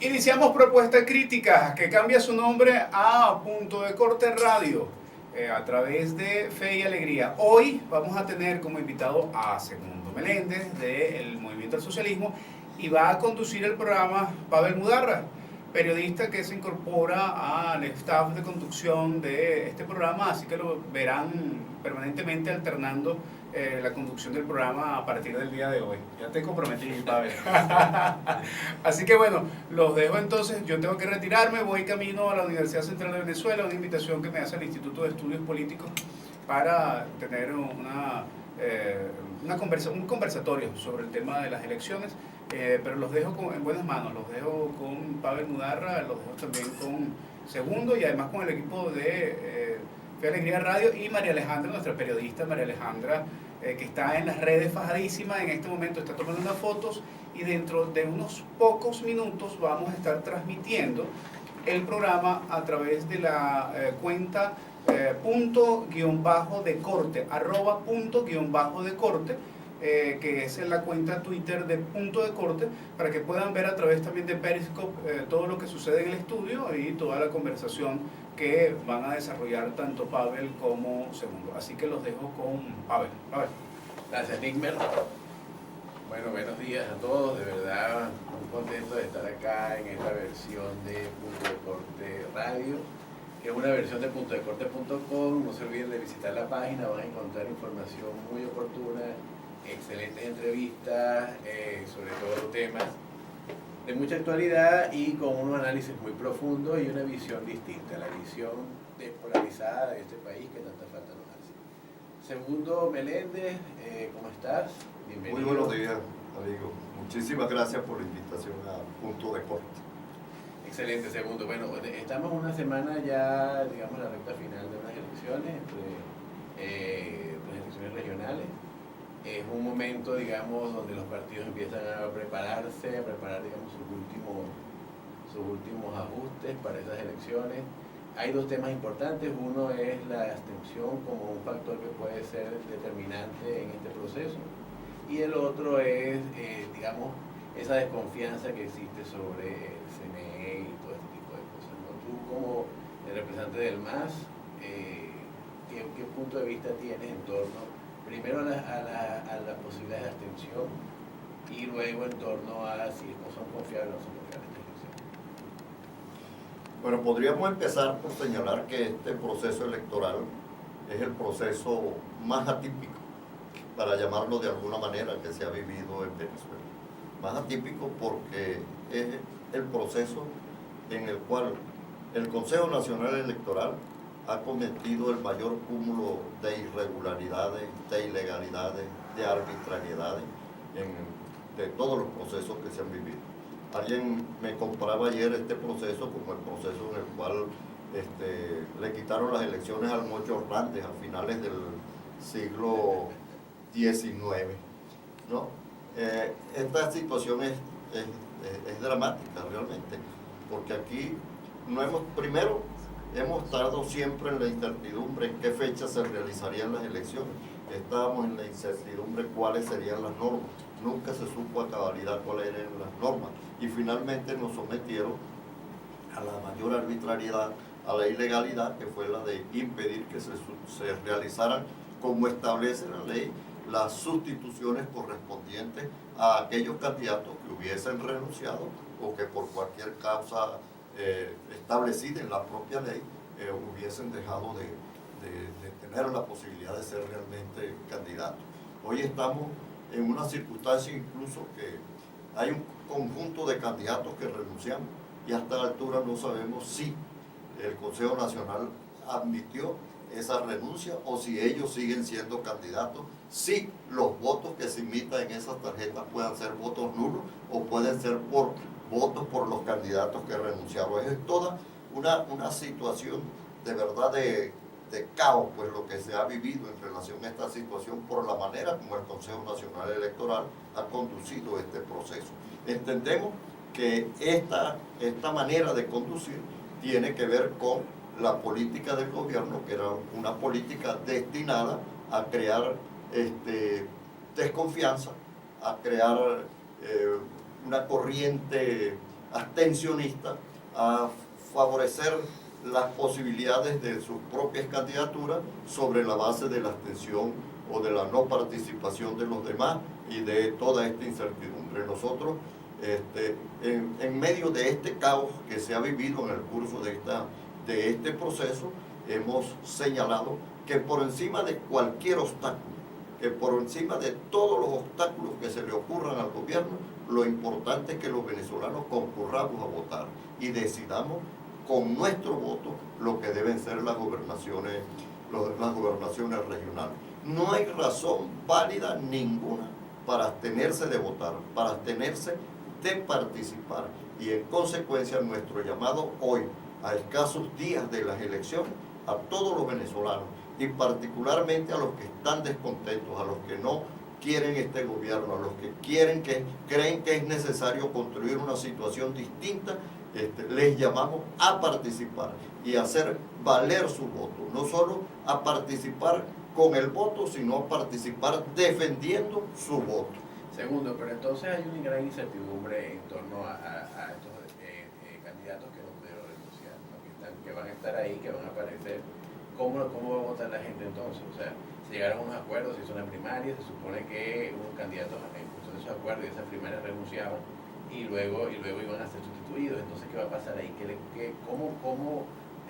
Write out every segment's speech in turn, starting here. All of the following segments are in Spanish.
Iniciamos Propuesta Crítica, que cambia su nombre a Punto de Corte Radio, a través de Fe y Alegría. Hoy vamos a tener como invitado a Segundo Meléndez, del Movimiento al Socialismo, y va a conducir el programa Pavel Mudarra, periodista que se incorpora al staff de conducción de este programa, así que lo verán permanentemente alternando la conducción del programa a partir del día de hoy. Ya te comprometí, Pavel. Así que bueno, los dejo entonces. Yo tengo que retirarme, voy camino a la Universidad Central de Venezuela, una invitación que me hace el Instituto de Estudios Políticos para tener un conversatorio sobre el tema de las elecciones. Pero los dejo en buenas manos, los dejo con Pavel Mudarra, los dejo también con Segundo y además con el equipo de Fe Alegría Radio y María Alejandra, nuestra periodista María Alejandra, que está en las redes fajadísima, en este momento está tomando unas fotos y dentro de unos pocos minutos vamos a estar transmitiendo el programa a través de la cuenta @punto_de_corte, que es la cuenta Twitter de Punto de Corte, para que puedan ver a través también de Periscope todo lo que sucede en el estudio y toda la conversación que van a desarrollar tanto Pavel como Segundo. Así que los dejo con Pavel. Gracias, Nickmer. Bueno, buenos días a todos. De verdad, muy contento de estar acá en esta versión de Punto de Corte Radio, que es una versión de puntodecorte.com. No se olviden de visitar la página, van a encontrar información muy oportuna, excelentes entrevistas, sobre todo temas de mucha actualidad y con un análisis muy profundo y una visión distinta, la visión despolarizada de este país que tanta falta nos hace. Segundo Meléndez, ¿cómo estás? Bienvenido. Muy buenos días, amigo. Muchísimas gracias por la invitación a Punto de Corte. Excelente, Segundo. Bueno, estamos una semana ya, digamos, en la recta final de unas elecciones, elecciones regionales. Es un momento, digamos, donde los partidos empiezan a preparar, digamos, sus últimos ajustes para esas elecciones. Hay dos temas importantes. Uno es la abstención como un factor que puede ser determinante en este proceso. Y el otro es, digamos, esa desconfianza que existe sobre el CNE y todo este tipo de cosas, ¿no? Tú, como el representante del MAS, ¿qué punto de vista tienes en torno primero a la posibilidad de abstención y luego en torno a si no son confiables o no son confiables estas elecciones? Bueno, podríamos empezar por señalar que este proceso electoral es el proceso más atípico, para llamarlo de alguna manera, que se ha vivido en Venezuela. Más atípico porque es el proceso en el cual el Consejo Nacional Electoral ha cometido el mayor cúmulo de irregularidades, de ilegalidades, de arbitrariedades de todos los procesos que se han vivido. Alguien me comparaba ayer este proceso como el proceso en el cual le quitaron las elecciones al Mocho Hernández a finales del siglo XIX, ¿no? Esta situación es dramática realmente, porque aquí primero hemos estado siempre en la incertidumbre en qué fecha se realizarían las elecciones. Estábamos en la incertidumbre cuáles serían las normas. Nunca se supo a cabalidad cuáles eran las normas. Y finalmente nos sometieron a la mayor arbitrariedad, a la ilegalidad, que fue la de impedir que se realizaran, como establece la ley, las sustituciones correspondientes a aquellos candidatos que hubiesen renunciado o que por cualquier causa establecida en la propia ley hubiesen dejado de tener la posibilidad de ser realmente candidatos. Hoy estamos en una circunstancia incluso que hay un conjunto de candidatos que renunciamos y hasta la altura no sabemos si el Consejo Nacional admitió esa renuncia o si ellos siguen siendo candidatos, si los votos que se emitan en esas tarjetas puedan ser votos nulos o pueden ser votos por los candidatos que renunciaron. Es toda una situación de verdad de caos, pues lo que se ha vivido en relación a esta situación por la manera como el Consejo Nacional Electoral ha conducido este proceso. Entendemos que esta manera de conducir tiene que ver con la política del gobierno, que era una política destinada a crear desconfianza, a crear una corriente abstencionista, a favorecer las posibilidades de sus propias candidaturas sobre la base de la abstención o de la no participación de los demás y de toda esta incertidumbre. Nosotros, en medio de este caos que se ha vivido en el curso de este proceso, hemos señalado que por encima de cualquier obstáculo, que por encima de todos los obstáculos que se le ocurran al gobierno, lo importante es que los venezolanos concurramos a votar y decidamos con nuestro voto lo que deben ser las gobernaciones regionales. No hay razón válida ninguna para abstenerse de votar, para abstenerse de participar, y en consecuencia nuestro llamado hoy, a escasos días de las elecciones, a todos los venezolanos y particularmente a los que están descontentos, a los que no quieren este gobierno, a los que creen que es necesario construir una situación distinta, les llamamos a participar y a hacer valer su voto, no solo a participar con el voto, sino a participar defendiendo su voto. Segundo, pero entonces hay una gran incertidumbre en torno a estos candidatos que no pudieron renunciar, ¿no? que van a estar ahí, que van a aparecer. ¿Cómo va a votar la gente entonces? O sea, se llegaron a unos acuerdos, se hizo una primaria, se supone que unos candidatos en función de esos acuerdos y esas primarias renunciaban y luego iban a ser sustituidos. Entonces, ¿qué va a pasar ahí? ¿Cómo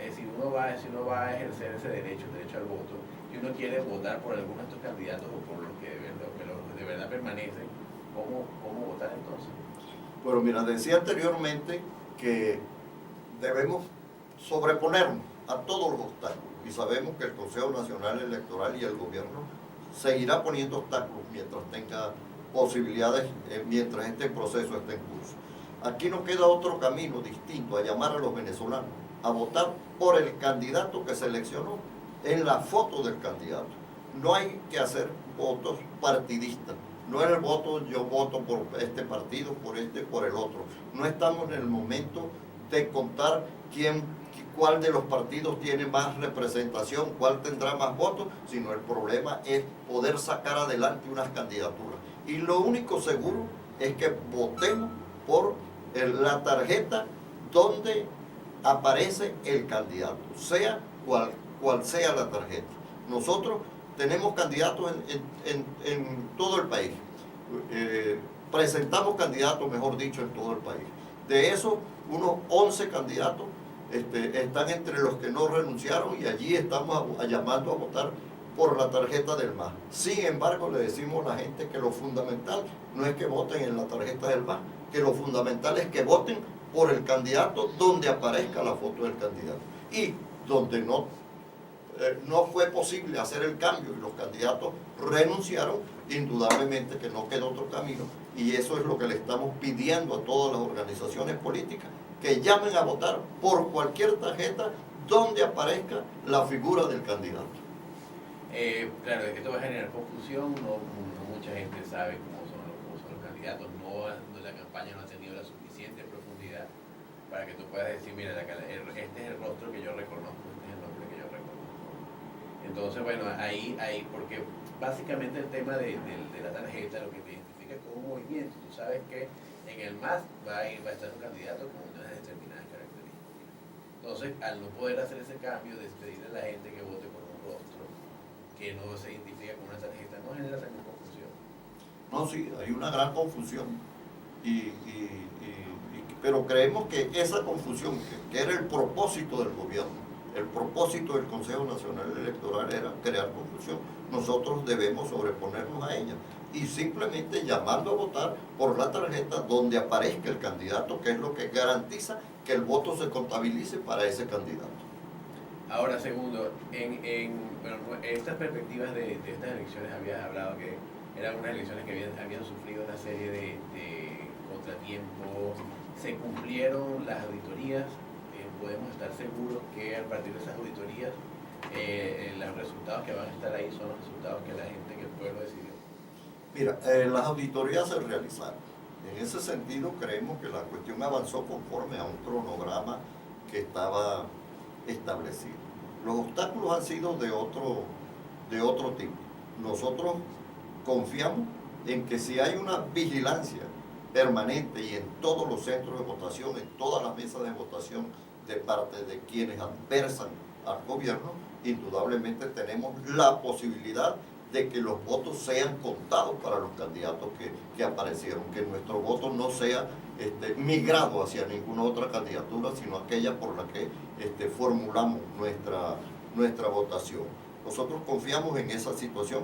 si uno va a ejercer ese derecho, el derecho al voto, y uno quiere votar por alguno de estos candidatos o por los que de verdad permanecen, ¿cómo votar entonces? Bueno, mira, decía anteriormente que debemos sobreponernos a todos los obstáculos y sabemos que el Consejo Nacional Electoral y el gobierno seguirá poniendo obstáculos mientras tenga posibilidades, mientras este proceso esté en curso. Aquí no queda otro camino distinto a llamar a los venezolanos a votar por el candidato que seleccionó en la foto del candidato. No hay que hacer votos partidistas. No es el voto, yo voto por este partido, por el otro. No estamos en el momento de contar cuál de los partidos tiene más representación, cuál tendrá más votos, sino el problema es poder sacar adelante unas candidaturas. Y lo único seguro es que votemos por la tarjeta donde aparece el candidato, sea cual sea la tarjeta. Nosotros tenemos candidatos en todo el país. Presentamos candidatos, mejor dicho, en todo el país. De esos, unos 11 candidatos están entre los que no renunciaron y allí estamos llamando a votar por la tarjeta del MAS. Sin embargo, le decimos a la gente que lo fundamental no es que voten en la tarjeta del MAS, que lo fundamental es que voten por el candidato donde aparezca la foto del candidato. Y donde no fue posible hacer el cambio y los candidatos renunciaron, indudablemente que no queda otro camino, y eso es lo que le estamos pidiendo a todas las organizaciones políticas, que llamen a votar por cualquier tarjeta donde aparezca la figura del candidato. Claro, esto va a generar confusión, no mucha gente sabe cómo son los candidatos, la campaña no ha tenido la suficiente profundidad para que tú puedas decir, mira, este es el rostro que yo reconozco, este es el nombre que yo reconozco. Entonces, bueno, ahí porque básicamente el tema de la tarjeta lo que te identifica como un movimiento. Tú sabes que en el MAS va a estar un candidato con unas determinadas características. Entonces, al no poder hacer ese cambio, despedirle a la gente que vote por un rostro que no se identifica con una tarjeta, no genera también confusión. No, sí, hay una gran confusión. Pero creemos que esa confusión, que era el propósito del gobierno, el propósito del Consejo Nacional Electoral era crear confusión. Nosotros debemos sobreponernos a ella y simplemente llamando a votar por la tarjeta donde aparezca el candidato, que es lo que garantiza que el voto se contabilice para ese candidato. Ahora, segundo, en estas perspectivas de estas elecciones habías hablado que eran unas elecciones que habían sufrido una serie de contratiempos. ¿Se cumplieron las auditorías? ¿Podemos estar seguros que a partir de esas auditorías los resultados que van a estar ahí son los resultados que la gente, que el pueblo decidió? Mira, las auditorías se realizaron. En ese sentido creemos que la cuestión avanzó conforme a un cronograma que estaba establecido. Los obstáculos han sido de otro tipo. Nosotros confiamos en que si hay una vigilancia permanente y en todos los centros de votación, en todas las mesas de votación de parte de quienes adversan al gobierno, indudablemente tenemos la posibilidad de que los votos sean contados para los candidatos que aparecieron, que nuestro voto no sea migrado hacia ninguna otra candidatura, sino aquella por la que formulamos nuestra votación. Nosotros confiamos en esa situación,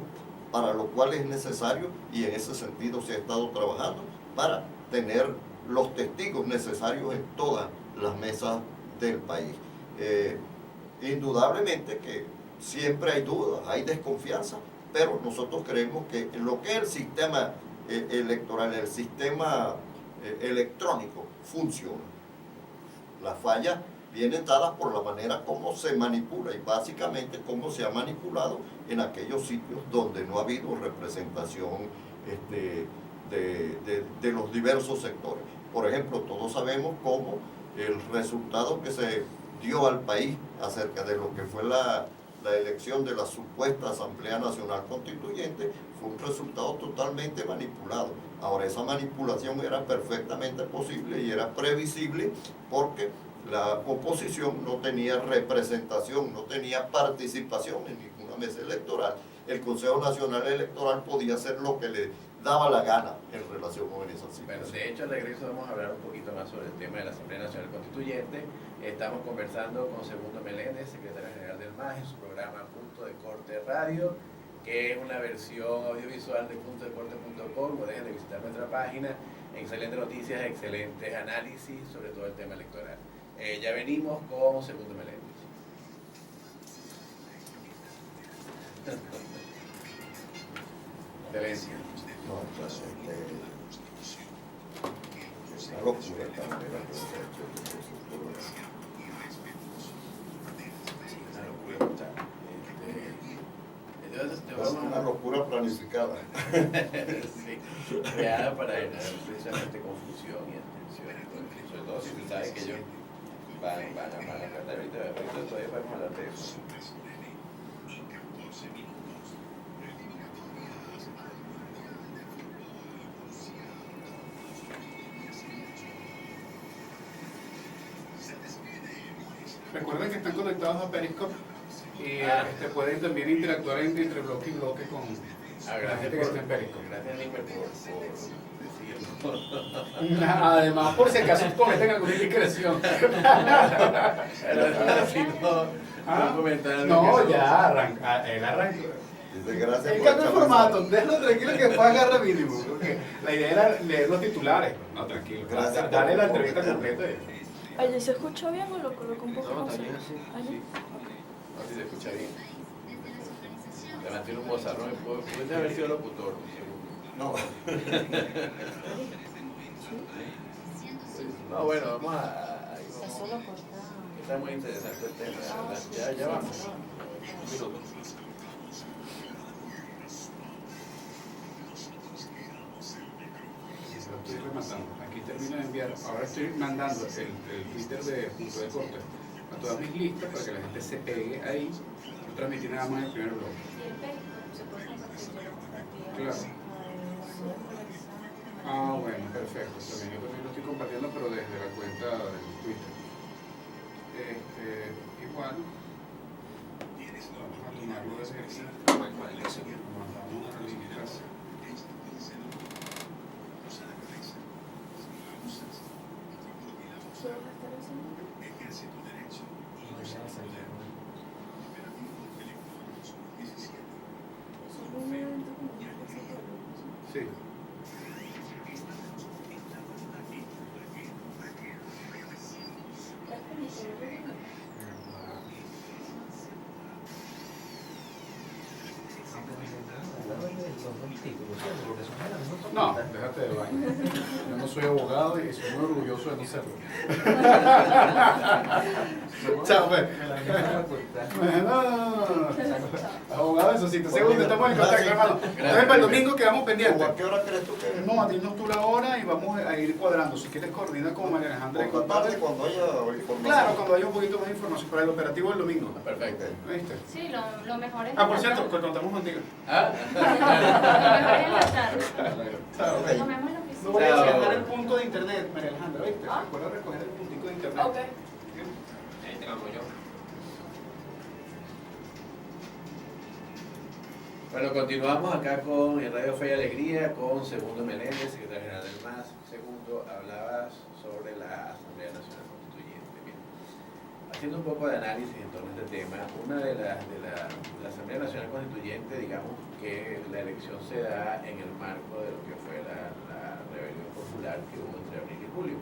para lo cual es necesario, y en ese sentido se ha estado trabajando, para tener los testigos necesarios en todas las mesas del país. Indudablemente que siempre hay dudas, hay desconfianza, pero nosotros creemos que en lo que es el sistema electoral, el sistema electrónico, funciona. Las fallas vienen dadas por la manera como se manipula y básicamente cómo se ha manipulado en aquellos sitios donde no ha habido representación de los diversos sectores. Por ejemplo, todos sabemos cómo el resultado que se dio al país acerca de lo que fue la elección de la supuesta Asamblea Nacional Constituyente fue un resultado totalmente manipulado. Ahora, esa manipulación era perfectamente posible y era previsible porque la oposición no tenía representación, no tenía participación en ninguna mesa electoral. El Consejo Nacional Electoral podía hacer lo que le daba la gana en relación con esa situación. Bueno, de hecho, al regreso vamos a hablar un poquito más sobre el tema de la Asamblea Nacional Constituyente. Estamos conversando con Segundo Meléndez, secretario general del MAS, en su programa Punto de Corte Radio, que es una versión audiovisual de puntodecorte.com. No dejen de visitar nuestra página. Excelentes noticias, excelentes análisis sobre todo el tema electoral. Ya venimos con Segundo Meléndez. Excelencia. No, pues, es una locura esta manera que se ha hecho este proceso. Es una locura planificada. Sí, creada para generar precisamente confusión y atención. Sobre todo si tú sabes que ellos van a cantar ahorita todavía podemos hablar de eso. Recuerden que están conectados a Periscope y pueden también interactuar entre bloque y bloque con la gente que está en Periscope. Gracias, Nimer, por decirlo. Además, por si acaso cometen alguna indiscreción. No, ya arranca, él arrancó. Gracias El por cambio de echar formato, déjalo tranquilo que pueda agarrar mínimo. Porque la idea era leer los titulares. No, tranquilo. Gracias por Dale la todo. entrevista completa. Oye, ¿se escucha bien o lo coloco un poco No, más? también así. ¿Allí? Sí. No, si se escucha bien. Levanté un bozarrón, puede haber sido locutor. No. No, bueno, vamos a. Eso lo corta. Está muy interesante el tema, la verdad. Ya vamos. Un minuto. Lo estoy rematando. Aquí termino de enviar. Ahora estoy mandando el Twitter de Punto de Corte a todas mis listas para que la gente se pegue ahí. Yo transmití nada más el primer bloque. Claro. Ah, bueno, perfecto. También yo también lo estoy compartiendo, pero desde la cuenta del Twitter. Igual. Vamos a tomarlo desde aquí. Lo mandamos a las listas. Sí. No, déjate de vaina. Yo no soy abogado y soy muy orgulloso de no serlo. Chao, pues. No. Abogado, eso sí, segundo, estamos en contacto, hermano. Entonces, para el domingo quedamos pendientes. ¿A qué hora crees tú que No, dinos tú la hora y vamos a ir cuadrando. Si quieres, coordina con María Alejandra y por con la tarde Pablo. cuando haya información? Claro, cuando haya un poquito más de información para el operativo del domingo. Perfecto. ¿Viste? Sí, lo mejor es. Ah, por cierto, que contamos contigo. Ah, Lo mejor es en la tarde. Chao. Lo mejor en la No oficina. voy a Chao. enseñar Bueno, continuamos acá en Radio Fe y Alegría con Segundo Meléndez, secretario general del MAS. Segundo, hablabas sobre la Asamblea Nacional Constituyente. Bien, haciendo un poco de análisis en torno a este tema, una de la Asamblea Nacional Constituyente, digamos que la elección se da en el marco de lo que fue la rebelión popular que hubo entre abril y julio.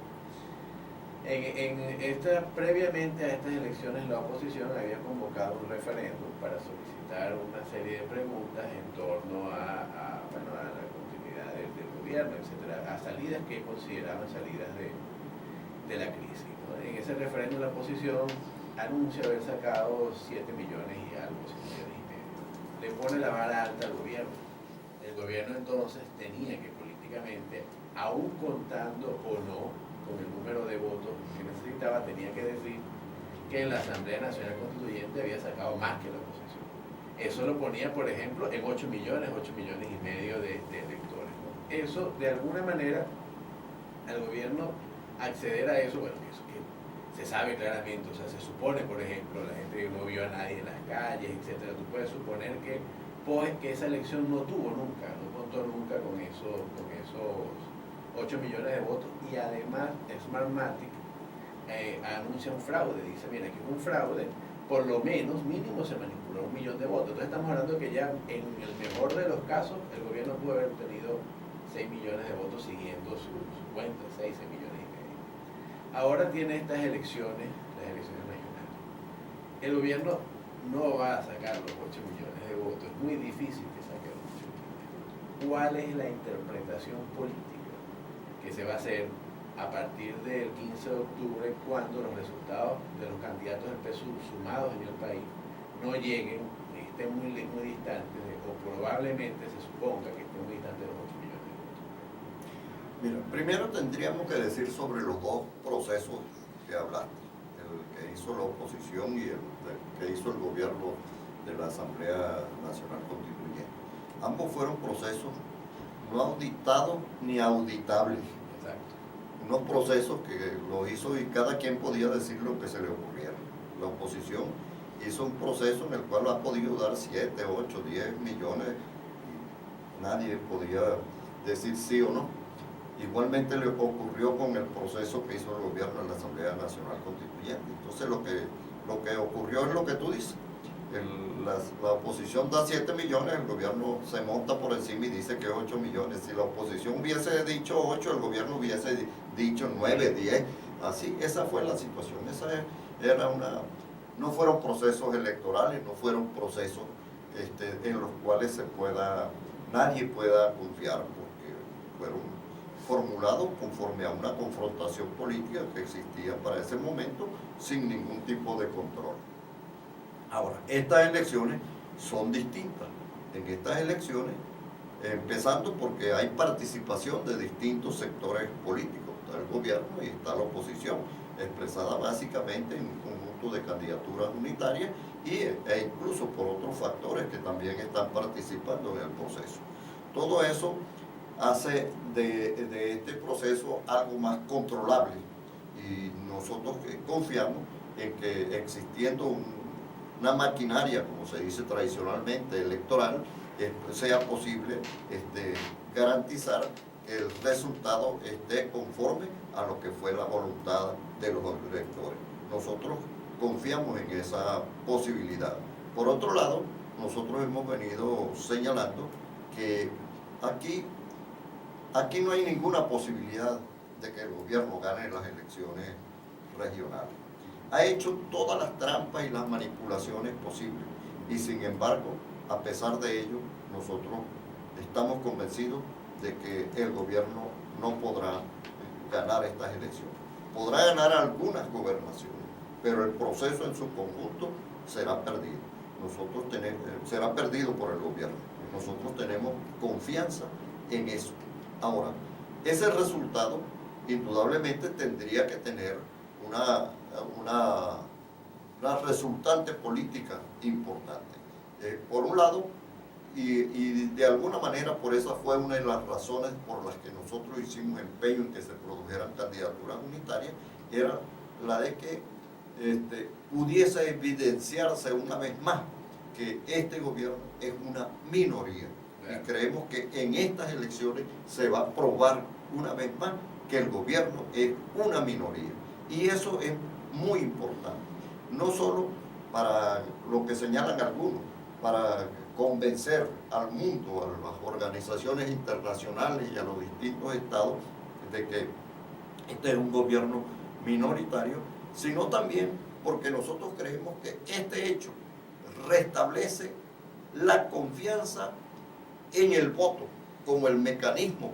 Previamente a estas elecciones, la oposición había convocado un referéndum para solicitar una serie de preguntas en torno a la continuidad del gobierno, etcétera, a salidas que consideraban salidas de la crisis, ¿no? En ese referéndum la oposición anuncia haber sacado 7 millones y algo, 7 millones y medio. Le pone la vara alta al gobierno. El gobierno entonces tenía que políticamente, aún contando o no con el número de votos que necesitaba, tenía que decir que la Asamblea Nacional Constituyente había sacado más que la oposición. Eso lo ponía, por ejemplo, en 8 millones y medio de electores, ¿no? Eso, de alguna manera, al gobierno acceder a eso, bueno, eso que se sabe claramente, o sea, se supone, por ejemplo, la gente que no vio a nadie en las calles, etcétera, tú puedes suponer que esa elección no contó nunca con esos 8 millones de votos, y además Smartmatic anuncia un fraude, dice, mira, aquí hubo un fraude, por lo menos mínimo se manipuló 1 millón de votos. Entonces estamos hablando que ya en el mejor de los casos el gobierno pudo haber obtenido 6 millones de votos siguiendo sus cuentas, 6 millones y medio. Ahora tiene estas elecciones, las elecciones regionales. El gobierno no va a sacar los 8 millones de votos, es muy difícil que saque los 8 millones de votos. ¿Cuál es la interpretación política que se va a hacer a partir del 15 de octubre, cuando los resultados de los candidatos del PSUV sumados en el país no lleguen, estén muy distantes, o probablemente se suponga que estén muy distantes de los 8 millones de votos? Mira, primero tendríamos que decir sobre los dos procesos que hablaste, el que hizo la oposición y el que hizo el gobierno de la Asamblea Nacional Constituyente. Ambos fueron procesos no auditados ni auditables. Exacto. Unos procesos que los hizo y cada quien podía decir lo que se le ocurriera. La oposición hizo un proceso en el cual ha podido dar 7, 8, 10 millones y nadie podía decir sí o no. Igualmente le ocurrió con el proceso que hizo el gobierno en la Asamblea Nacional Constituyente. Entonces lo que ocurrió es lo que tú dices. La oposición da 7 millones, el gobierno se monta por encima y dice que 8 millones. Si la oposición hubiese dicho 8, el gobierno hubiese dicho 9, 10. Así, esa fue la situación. No fueron procesos electorales, no fueron procesos en los cuales nadie pueda confiar, porque fueron formulados conforme a una confrontación política que existía para ese momento sin ningún tipo de control. Ahora, estas elecciones son distintas. En estas elecciones, empezando porque hay participación de distintos sectores políticos, está el gobierno y está la oposición, expresada básicamente en un conjunto de candidaturas unitarias e incluso por otros factores que también están participando en el proceso. Todo eso hace de este proceso algo más controlable, y nosotros confiamos en que existiendo una maquinaria, como se dice tradicionalmente, electoral, sea posible garantizar que el resultado esté conforme a lo que fue la voluntad de los electores. Nosotros confiamos en esa posibilidad. Por otro lado, nosotros hemos venido señalando que aquí no hay ninguna posibilidad de que el gobierno gane las elecciones regionales. Ha hecho todas las trampas y las manipulaciones posibles, y sin embargo, a pesar de ello, nosotros estamos convencidos de que el gobierno no podrá ganar estas elecciones. Podrá ganar algunas gobernaciones, pero el proceso en su conjunto será perdido. Será perdido por el gobierno. Nosotros tenemos confianza en eso. Ahora, ese resultado indudablemente tendría que tener una resultante política importante. Por un lado, y de alguna manera por esa fue una de las razones por las que nosotros hicimos empeño en que se produjeran candidaturas unitarias, era la de que pudiese evidenciarse una vez más que este gobierno es una minoría. Y creemos que en estas elecciones se va a probar una vez más que el gobierno es una minoría. Y eso es muy importante, no solo para lo que señalan algunos, para convencer al mundo, a las organizaciones internacionales y a los distintos estados de que este es un gobierno minoritario, sino también porque nosotros creemos que este hecho restablece la confianza en el voto como el mecanismo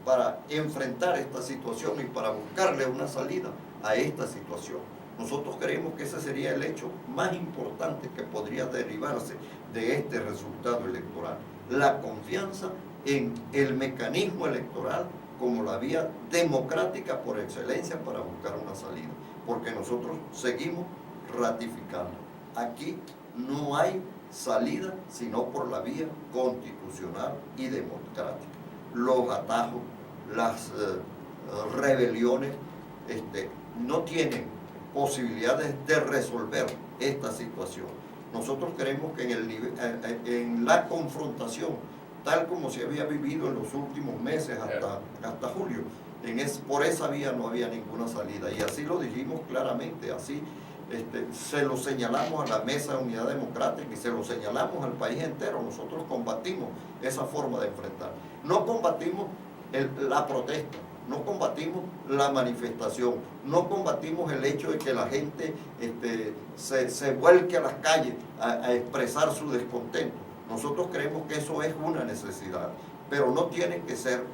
para enfrentar esta situación y para buscarle una salida a esta situación. Nosotros creemos que ese sería el hecho más importante que podría derivarse de este resultado electoral. La confianza en el mecanismo electoral como la vía democrática por excelencia para buscar una salida. Porque nosotros seguimos ratificando. Aquí no hay salida sino por la vía constitucional y democrática. Los atajos, las rebeliones no tienen posibilidades de resolver esta situación. Nosotros creemos que en la confrontación, tal como se había vivido en los últimos meses hasta julio, por esa vía no había ninguna salida. Y así lo dijimos claramente, así se lo señalamos a la Mesa de Unidad Democrática y se lo señalamos al país entero. Nosotros combatimos esa forma de enfrentar. No combatimos la protesta, no combatimos la manifestación, no combatimos el hecho de que la gente se vuelque a las calles a expresar su descontento. Nosotros creemos que eso es una necesidad, pero no tiene que ser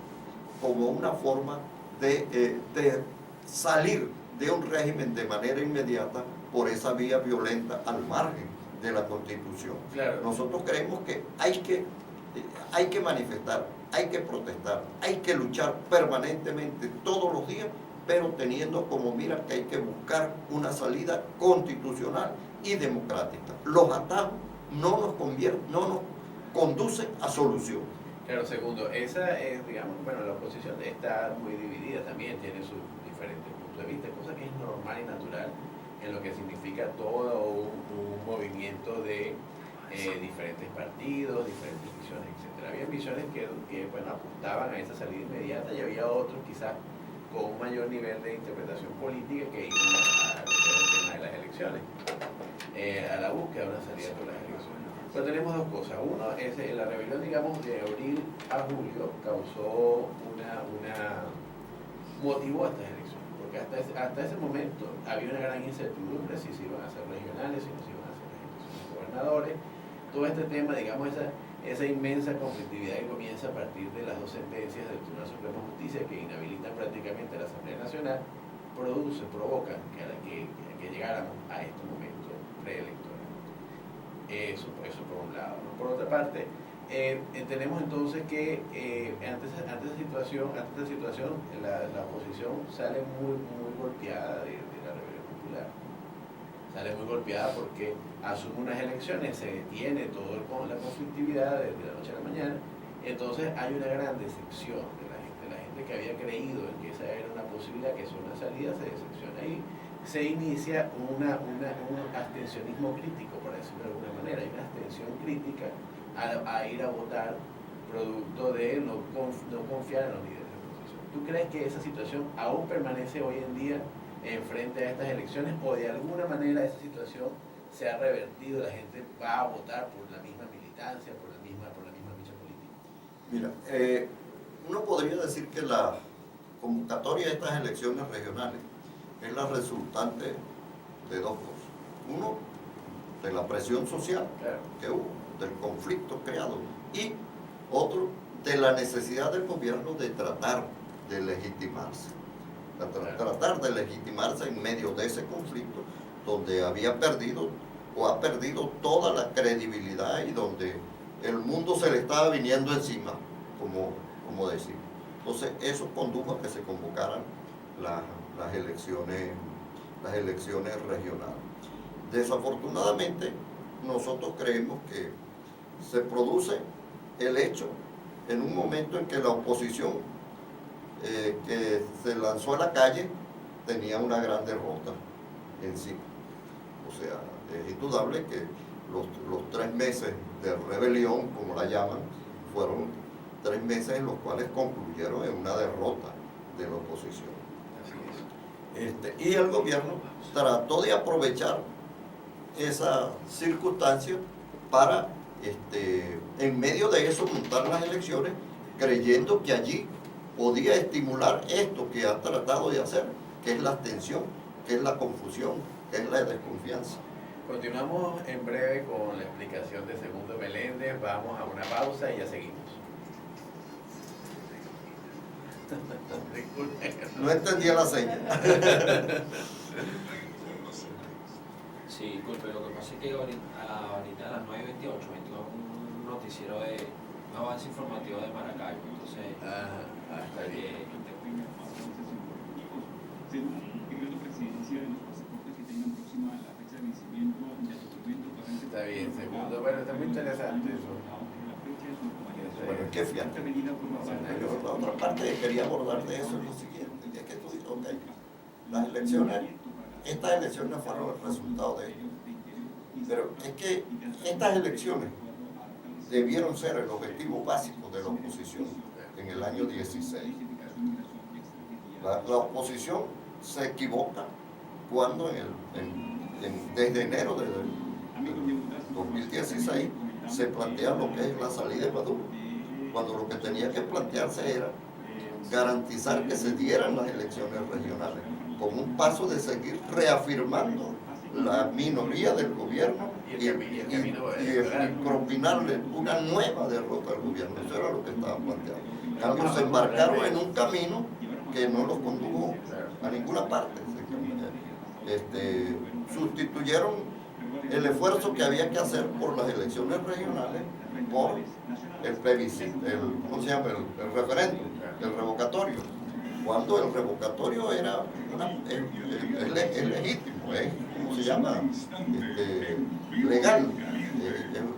como una forma de salir de un régimen de manera inmediata por esa vía violenta al margen de la Constitución. Claro. Nosotros creemos que hay que manifestar, hay que protestar, hay que luchar permanentemente todos los días, pero teniendo como mira que hay que buscar una salida constitucional y democrática. Los atajos no nos conducen a solución. Claro, segundo, esa es, digamos, bueno, la oposición está muy dividida también, tiene sus diferentes puntos de vista, cosa que es normal y natural en lo que significa todo un movimiento de diferentes partidos, diferentes visiones, etc. Había visiones que bueno, apuntaban a esa salida inmediata y había otros quizás con un mayor nivel de interpretación política que iban al tema de las elecciones, a la búsqueda de una salida por las elecciones. Pero tenemos dos cosas. Uno es la rebelión, digamos, de abril a julio causó motivó a estas elecciones, porque hasta ese momento había una gran incertidumbre si se iban a hacer regionales, si no se iban a hacer las elecciones de gobernadores. Todo este tema, digamos, esa inmensa conflictividad que comienza a partir de las dos sentencias del Tribunal Supremo de Justicia que inhabilitan prácticamente a la Asamblea Nacional, provoca que llegáramos a este momento preelectoral. Eso por un lado, ¿no? Por otra parte, tenemos entonces que ante esta situación la oposición sale muy golpeada de la rebelión popular. Sale muy golpeada porque asume unas elecciones, se detiene toda la conflictividad desde la noche a la mañana. Entonces hay una gran decepción de la gente que había creído en que esa era una posibilidad, que es una salida, se decepciona y se inicia un abstencionismo crítico, por decirlo de alguna manera. Hay una abstención crítica a ir a votar producto de no confiar en los líderes de la oposición. ¿Tú crees que esa situación aún permanece hoy en día frente a estas elecciones o de alguna manera esa situación se ha revertido, la gente va a votar por la misma militancia, por la misma lucha política? Mira, uno podría decir que la convocatoria de estas elecciones regionales es la resultante de dos cosas. Uno, de la presión social que hubo, del conflicto creado, y otro, de la necesidad del gobierno de tratar de legitimarse. Tratar de legitimarse en medio de ese conflicto donde había perdido o ha perdido toda la credibilidad y donde el mundo se le estaba viniendo encima, como decimos. Entonces eso condujo a que se convocaran las elecciones regionales. Desafortunadamente nosotros creemos que se produce el hecho en un momento en que la oposición que se lanzó a la calle tenía una gran derrota encima. O sea, es indudable que los 3 meses de rebelión, como la llaman, fueron 3 meses en los cuales concluyeron en una derrota de la oposición. Y el gobierno trató de aprovechar esa circunstancia para, en medio de eso, montar las elecciones, creyendo que allí podía estimular esto que ha tratado de hacer, que es la abstención, que es la confusión, que es la desconfianza. Continuamos en breve con la explicación de Segundo Meléndez. Vamos a una pausa y ya seguimos. No entendía la seña. Sí, disculpe, lo que pasa es que ahorita a las 9:28 me entró un noticiero de un avance informativo de Maracaibo, entonces Está bien. Está bien, Segundo. Bueno, está muy interesante eso. Bueno, es que fíjate, la otra parte que quería abordar de eso es lo siguiente, es que tú dices, ok, las elecciones, estas elecciones fueron el resultado de ello, pero es que estas elecciones debieron ser el objetivo básico de la oposición en el año 16. La oposición se equivoca cuando desde enero del 2016 se plantea lo que es la salida de Maduro, cuando lo que tenía que plantearse era garantizar que se dieran las elecciones regionales, como un paso de seguir reafirmando la minoría del gobierno y propinarle una nueva derrota al gobierno. Eso era lo que estaban planteando. En cambio, se embarcaron en un camino que no los condujo a ninguna parte. Sustituyeron el esfuerzo que había que hacer por las elecciones regionales por el plebiscito, ¿cómo se llama? El referéndum, el revocatorio. Cuando el revocatorio era es legítimo, es, ¿cómo se llama? Legal,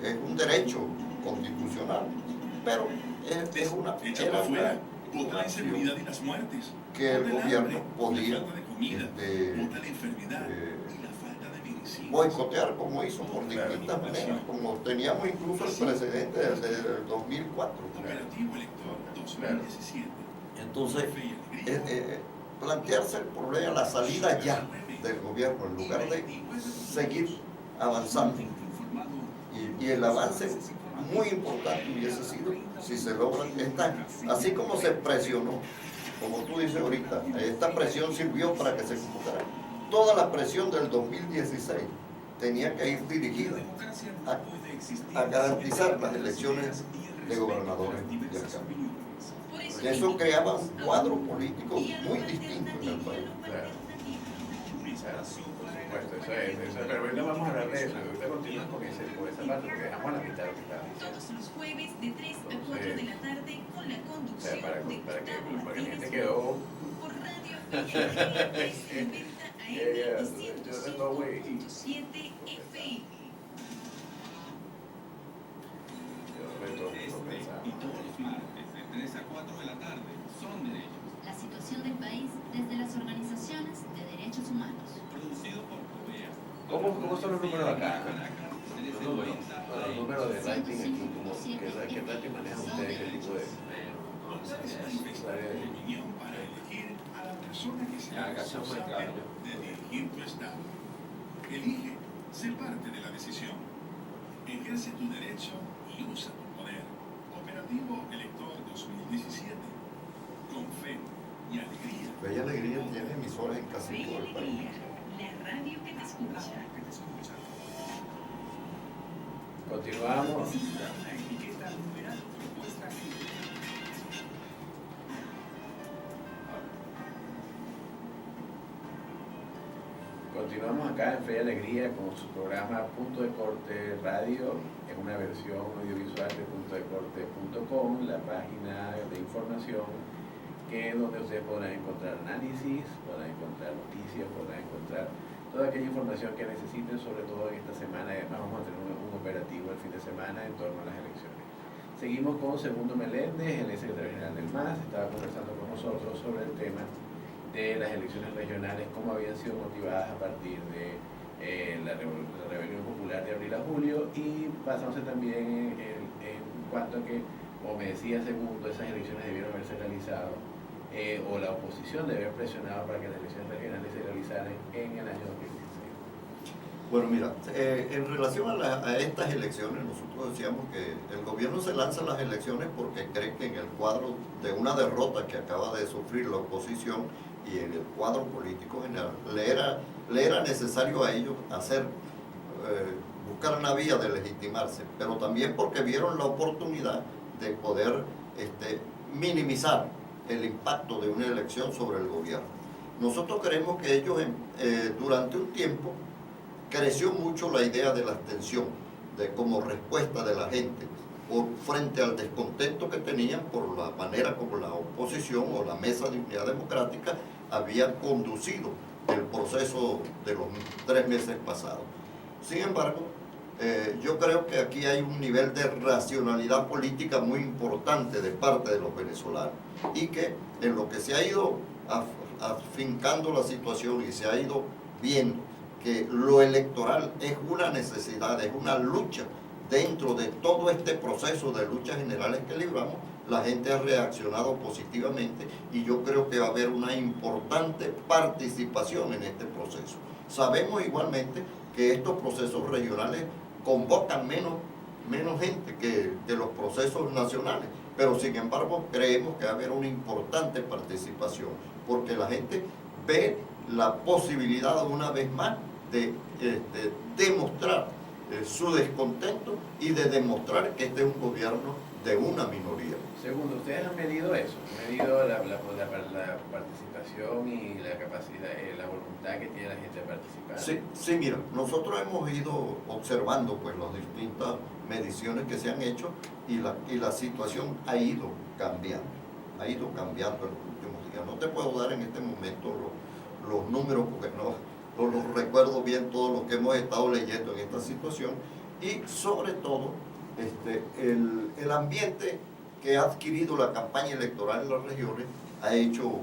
es un derecho constitucional, pero era una inseguridad y las muertes. Que el gobierno podía boicotear, como hizo por distintas maneras, como teníamos incluso el precedente desde el 2004. Operativo Elector 2017. Entonces, plantearse el problema, la salida ya del gobierno, en lugar de seguir avanzando. Y el avance muy importante hubiese sido si se logra así como se presionó, como tú dices ahorita, esta presión sirvió para que se convocara. Toda la presión del 2016 tenía que ir dirigida a garantizar las elecciones de gobernadores y alcaldes. Eso creaba un cuadro político muy distinto en el país. Pero ahorita vamos a hablar de eso. Ahorita continuamos con esa parte, porque dejamos a la mitad lo que está diciendo. Todos los jueves de 3 a 4 de la tarde con la conducción Para de que Gustavo la gente Martínez quedó. por Radio Villa 390 AM y 105.7 FM. Y todos los martes de 3 a 4 de la tarde son derechos. La situación del país desde las organizaciones de derechos humanos. Producido por Covea. ¿Cómo son los números acá? Los números de rating aquí, ¿qué rating manejan ustedes? ¿Qué tipo de...? Opinión para elegir a la persona que sea acá se fue responsable claro. de dirigir tu estado. Elige, sé parte de la decisión. Ejerce tu derecho y usa tu poder. Operativo Elector 2017. Con fe y alegría. Bella Alegría tiene emisoras en casi Fe y todo el país. alegría, la radio que te escucha. Que te escucha. Continuamos. La etiqueta numeral propuesta aquí. Continuamos acá en Fe y Alegría con su programa Punto de Corte Radio, en una versión audiovisual de puntodecorte.com, la página de información que es donde ustedes podrán encontrar análisis, podrán encontrar noticias, podrán encontrar toda aquella información que necesiten, sobre todo en esta semana. Además vamos a tener un operativo el fin de semana en torno a las elecciones. Seguimos con Segundo Meléndez, el secretario general del MAS, estaba conversando con nosotros sobre el tema de las elecciones regionales, cómo habían sido motivadas a partir de la rebelión popular de abril a julio, y basándose también en cuanto a que, como me decía Segundo, esas elecciones debieron haberse realizado, o la oposición debe haber presionado para que las elecciones regionales se realizaran en el año 2016. Bueno, mira, en relación a estas elecciones, nosotros decíamos que el gobierno se lanza a las elecciones porque cree que en el cuadro de una derrota que acaba de sufrir la oposición y en el cuadro político general, le era necesario a ellos buscar una vía de legitimarse, pero también porque vieron la oportunidad de poder minimizar el impacto de una elección sobre el gobierno. Nosotros creemos que ellos durante un tiempo creció mucho la idea de la abstención, como respuesta de la gente frente al descontento que tenían por la manera como la oposición o la Mesa de Unidad Democrática había conducido el proceso de los 3 meses pasados. Sin embargo, yo creo que aquí hay un nivel de racionalidad política muy importante de parte de los venezolanos y que en lo que se ha ido afincando la situación y se ha ido viendo que lo electoral es una necesidad, es una lucha dentro de todo este proceso de luchas generales que libramos, la gente ha reaccionado positivamente y yo creo que va a haber una importante participación en este proceso. Sabemos igualmente que estos procesos regionales convocan menos gente que los procesos nacionales, pero sin embargo creemos que va a haber una importante participación, porque la gente ve la posibilidad una vez más de demostrar su descontento y de demostrar que este es un gobierno de una minoría. Segundo, ¿ustedes han medido eso? ¿Han medido la participación y la capacidad, la voluntad que tiene la gente de participar? Sí, mira, nosotros hemos ido observando pues las distintas mediciones que se han hecho y la situación ha ido cambiando en los últimos días. No te puedo dar en este momento los números porque no los recuerdo bien todo lo que hemos estado leyendo en esta situación y sobre todo el ambiente que ha adquirido la campaña electoral en las regiones ha hecho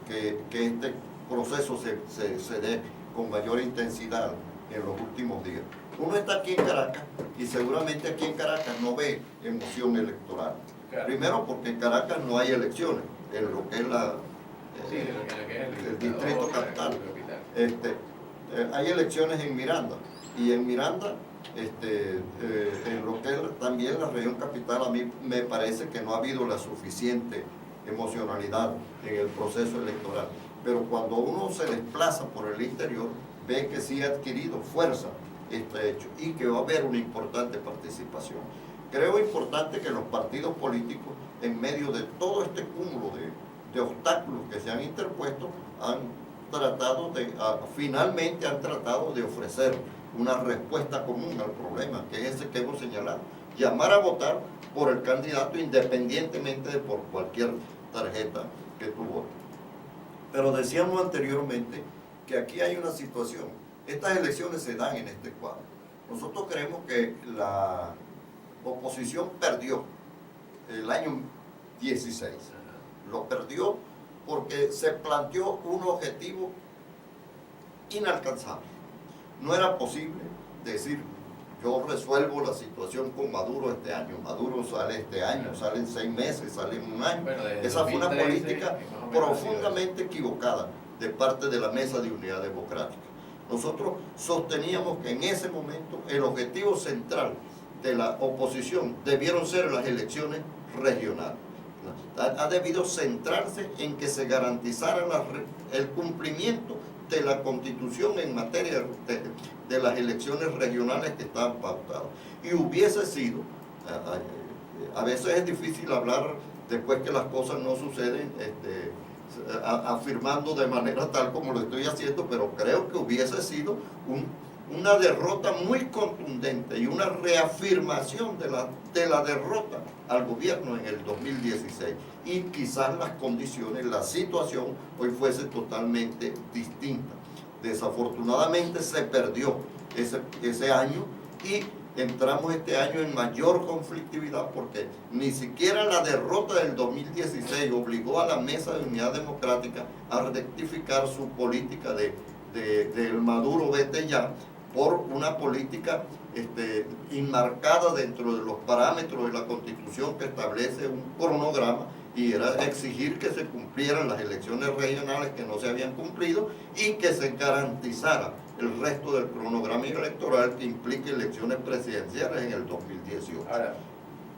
que este proceso se dé con mayor intensidad en los últimos días. Uno está aquí en Caracas y seguramente aquí en Caracas no ve emoción electoral. Claro. Primero porque en Caracas no hay elecciones, en lo que es el distrito capital. Hay elecciones en Miranda y en Miranda en lo que es también la región capital, a mí me parece que no ha habido la suficiente emocionalidad en el proceso electoral, pero cuando uno se desplaza por el interior ve que sí ha adquirido fuerza este hecho y que va a haber una importante participación. Creo importante que los partidos políticos, en medio de todo este cúmulo de obstáculos que se han interpuesto, finalmente han tratado de ofrecer una respuesta común al problema, que es ese que hemos señalado. Llamar a votar por el candidato independientemente de por cualquier tarjeta que tú votes. Pero decíamos anteriormente que aquí hay una situación. Estas elecciones se dan en este cuadro. Nosotros creemos que la oposición perdió el año 16. Lo perdió porque se planteó un objetivo inalcanzable. No era posible decir, yo resuelvo la situación con Maduro este año. Maduro sale este año, sale en 6 meses, sale en un año. Bueno, esa fue una política profundamente equivocada de parte de la Mesa de Unidad Democrática. Nosotros sosteníamos que en ese momento el objetivo central de la oposición debieron ser las elecciones regionales. Ha debido centrarse en que se garantizara el cumplimiento de la Constitución en materia de las elecciones regionales que estaban pautadas. Y hubiese sido, a veces es difícil hablar después que las cosas no suceden, afirmando de manera tal como lo estoy haciendo, pero creo que hubiese sido una derrota muy contundente y una reafirmación de la derrota al gobierno en el 2016 y quizás las condiciones, la situación hoy fuese totalmente distinta. Desafortunadamente se perdió ese año y entramos este año en mayor conflictividad porque ni siquiera la derrota del 2016 obligó a la Mesa de Unidad Democrática a rectificar su política de del Maduro vete ya, por una política enmarcada dentro de los parámetros de la Constitución que establece un cronograma, y era exigir que se cumplieran las elecciones regionales que no se habían cumplido y que se garantizara el resto del cronograma electoral que implique elecciones presidenciales en el 2018. Ahora,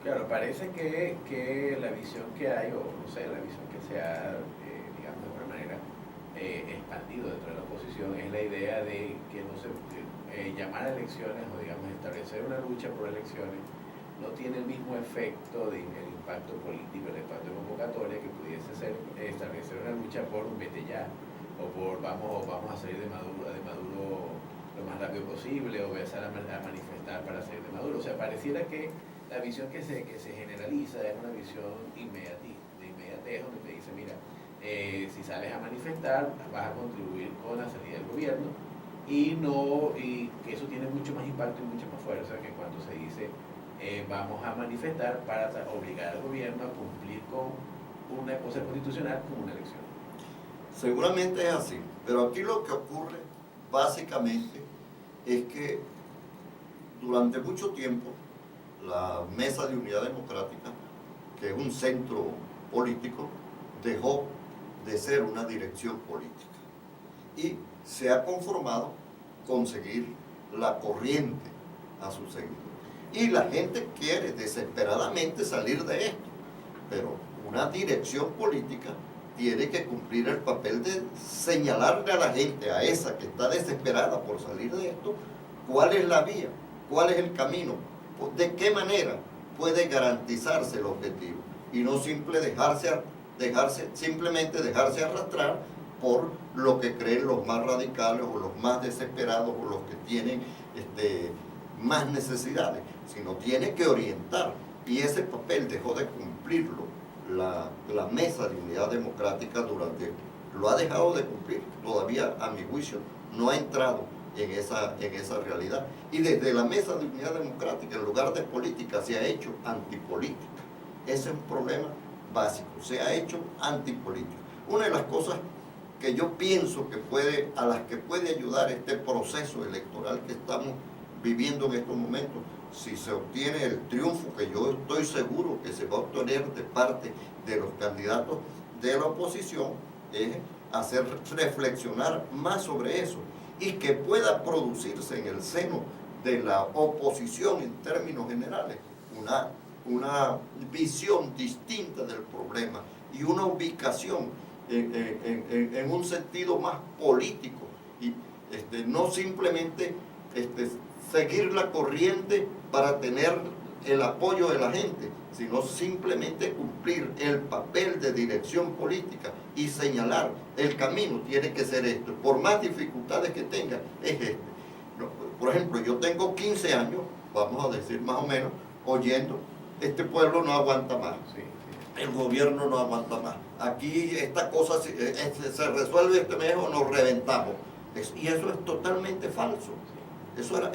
claro, parece que la visión que hay, o no sé, la visión que se ha, digamos, de alguna manera expandido dentro de la oposición, es la idea de que no se llamar a elecciones o, digamos, establecer una lucha por elecciones no tiene el mismo efecto del impacto político, el impacto convocatoria que pudiese ser establecer una lucha por un vete ya, o por vamos a salir de Maduro lo más rápido posible, o empezar a manifestar para salir de Maduro. O sea, pareciera que la visión que se generaliza es una visión de inmediatez, donde te dice, mira, si sales a manifestar, vas a contribuir con la salida del gobierno, y que eso tiene mucho más impacto y mucha más fuerza que cuando se dice vamos a manifestar para obligar al gobierno a cumplir con una cosa constitucional como una elección. Seguramente es así, pero aquí lo que ocurre básicamente es que durante mucho tiempo la Mesa de Unidad Democrática, que es un centro político, dejó de ser una dirección política y se ha conformado con seguir la corriente a sus seguidores. Y la gente quiere desesperadamente salir de esto, pero una dirección política tiene que cumplir el papel de señalarle a la gente, a esa que está desesperada por salir de esto, cuál es la vía, cuál es el camino, de qué manera puede garantizarse el objetivo, y no simplemente dejarse arrastrar por lo que creen los más radicales o los más desesperados o los que tienen más necesidades, sino tiene que orientar, y ese papel dejó de cumplirlo la Mesa de Unidad Democrática lo ha dejado de cumplir, todavía a mi juicio no ha entrado en esa realidad, y desde la Mesa de Unidad Democrática, en lugar de política, se ha hecho antipolítica. Ese es un problema básico, se ha hecho antipolítica. Una de las cosas que yo pienso a las que puede ayudar este proceso electoral que estamos viviendo en estos momentos, si se obtiene el triunfo que yo estoy seguro que se va a obtener de parte de los candidatos de la oposición, es hacer reflexionar más sobre eso y que pueda producirse en el seno de la oposición en términos generales una visión distinta del problema y una ubicación en un sentido más político, y no simplemente seguir la corriente para tener el apoyo de la gente, sino simplemente cumplir el papel de dirección política y señalar el camino. Tiene que ser esto, por más dificultades que tenga, es este. Por ejemplo, yo tengo 15 años, vamos a decir más o menos, oyendo, este pueblo no aguanta más, el gobierno no aguanta más, aquí esta cosa se resuelve este mes o nos reventamos, y eso es totalmente falso. Eso era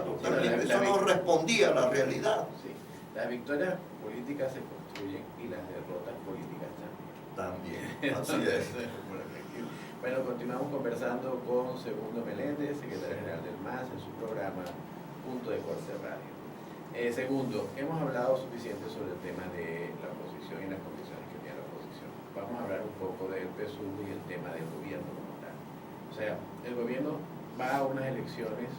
totalmente, eso no respondía a la realidad. Sí. Las victorias políticas se construyen y las derrotas políticas También, así es. Bueno, continuamos conversando con Segundo Meléndez, secretario general del MAS, en su programa Punto de Corte Radio. Segundo, hemos hablado suficiente sobre el tema de la oposición y las condiciones que tiene la oposición. Vamos a hablar un poco del PSUV y el tema del gobierno como tal. O sea, el gobierno va a unas elecciones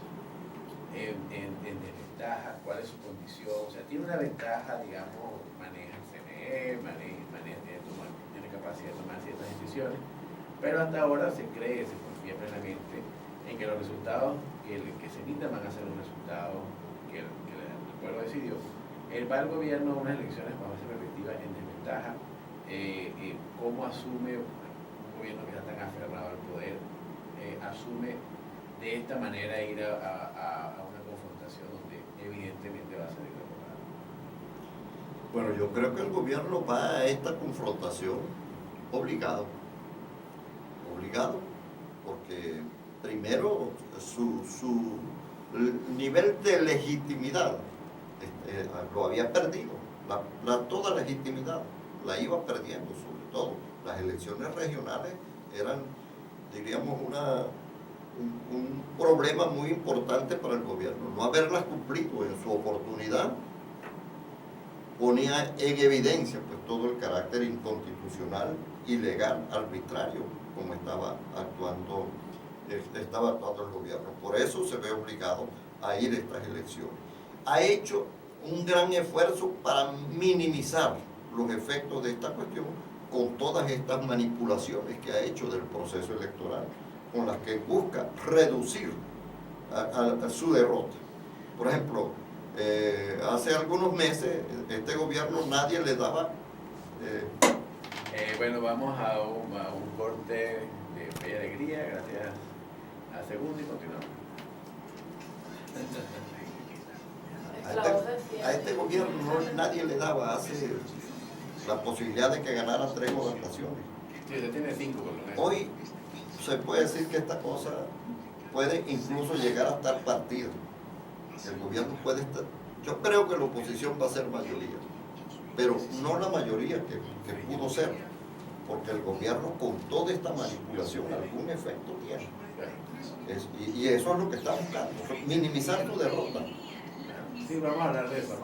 en desventaja. ¿Cuál es su condición? O sea, tiene una ventaja, digamos, maneja el CNE, tiene capacidad de tomar ciertas decisiones, pero hasta ahora se confía plenamente en que los resultados que se emitan van a ser los resultados que el pueblo decidió. Va el gobierno a unas elecciones bajo esa perspectiva en desventaja. ¿Cómo asume un gobierno que está tan aferrado al poder, asume de esta manera ir a una confrontación donde evidentemente va a ser derrotado? Bueno, yo creo que el gobierno va a esta confrontación obligado, porque primero su nivel de legitimidad lo había perdido, toda legitimidad la iba perdiendo, sobre todo las elecciones regionales eran, diríamos, un problema muy importante para el gobierno. No haberlas cumplido en su oportunidad ponía en evidencia pues todo el carácter inconstitucional, ilegal, arbitrario, como estaba actuando el gobierno. Por eso se ve obligado a ir a estas elecciones. Ha hecho un gran esfuerzo para minimizar los efectos de esta cuestión con todas estas manipulaciones que ha hecho del proceso electoral, con las que busca reducir a su derrota. Por ejemplo, hace algunos meses este gobierno nadie le daba... Bueno, vamos a un corte de Fe y Alegría, gracias a Segundo, y continuamos. A este gobierno nadie le daba hace la posibilidad de que ganara 3 gobernaciones. Sí, usted tiene 5 por lo menos. Hoy se puede decir que esta cosa puede incluso llegar a estar partida. El gobierno puede estar... Yo creo que la oposición va a ser mayoría, pero no la mayoría que pudo ser, porque el gobierno con toda esta manipulación algún efecto tiene. Y eso es lo que está buscando, minimizar tu derrota. Sí, vamos a hablar de eso,